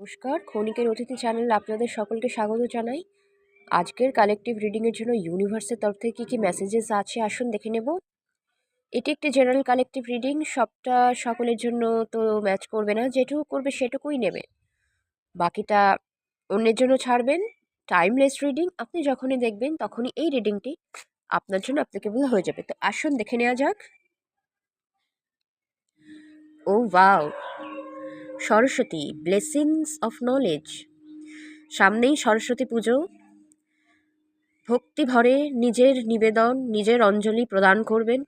নমস্কার, ক্ষণিকের অতিথি চ্যানেলে আপনাদের সকলকে স্বাগত জানাই। আজকের কালেকটিভ রিডিংয়ের জন্য ইউনিভার্সের তরফ থেকে কী মেসেজেস আছে আসুন দেখে নেব। এটি একটি জেনারেল কালেকটিভ রিডিং, সবটা সকলের জন্য তো ম্যাচ করবে না, যেটুকু করবে সেটুকুই নেবে, বাকিটা অন্যের জন্য ছাড়বেন। টাইমলেস রিডিং, আপনি যখনই দেখবেন তখনই এই রিডিংটি আপনার জন্য অ্যাপ্লিকেবল হয়ে যাবে। তো আসুন দেখে নেওয়া যাক। ও wow, Saraswati, blessings of knowledge. সামনেই সরস্বতী পুজো, ভক্তি ভরে নিজের নিবেদন, নিজের অঞ্জলি প্রদান করবেন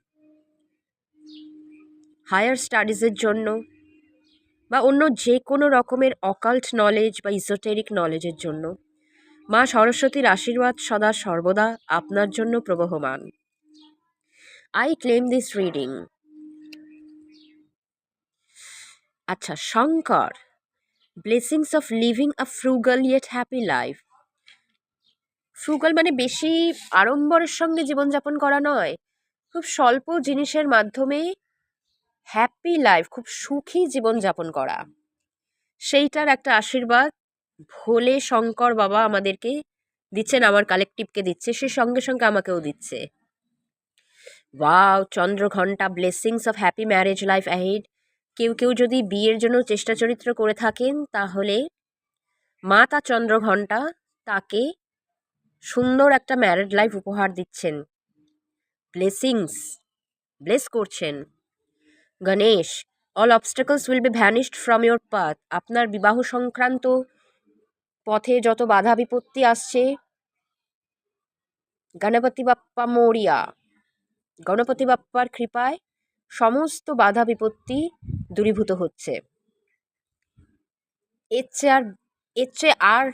হায়ার স্টাডিজের জন্য বা অন্য যে কোনো রকমের অকাল্ট নলেজ বা ইজোটেরিক নলেজের জন্য। মা সরস্বতীর আশীর্বাদ সদা সর্বদা আপনার জন্য প্রবহমান। I claim this reading. আচ্ছা, Shankar, blessings of living a frugal yet happy life. Frugal মানে বেশি আড়ম্বরের সঙ্গে জীবনযাপন করা নয়, খুব স্বল্প জিনিসের মাধ্যমে হ্যাপি লাইফ, খুব সুখী জীবনযাপন করা, সেইটার একটা আশীর্বাদ ভোলে শঙ্কর বাবা আমাদেরকে দিচ্ছেন, আমার কালেকটিভকে দিচ্ছে, সে সঙ্গে সঙ্গে আমাকেও দিচ্ছে। Wow, Chandraghanta, blessings of happy marriage life ahead. কেউ কেউ যদি বিয়ের জন্য চেষ্টা চরিত্র করে থাকেন, তাহলে মা তা চন্দ্রঘণ্টা তাকে সুন্দর একটা ম্যারেড লাইফ উপহার দিচ্ছেন, ব্লেসিংস, ব্লেস করছেন। Ganesh, all obstacles will be vanished from your path. আপনার বিবাহ সংক্রান্ত পথে যত বাধা বিপত্তি আসছে, গণপতি বাপ্পা মোরিয়া, গণপতি বাপ্পার কৃপায় সমস্ত বাধা বিপত্তি দূরীভূত হচ্ছে। এর চেয়ে আর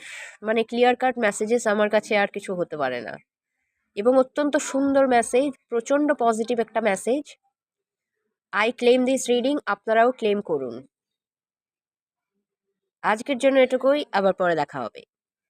মানে ক্লিয়ার কাট মেসেজেস আমার কাছে আর কিছু হতে পারে না, এবং অত্যন্ত সুন্দর মেসেজ, প্রচণ্ড পজিটিভ একটা message. I claim this reading, আপনারাও ক্লেম করুন। আজকের জন্য এটুকুই, আবার পরে দেখা হবে।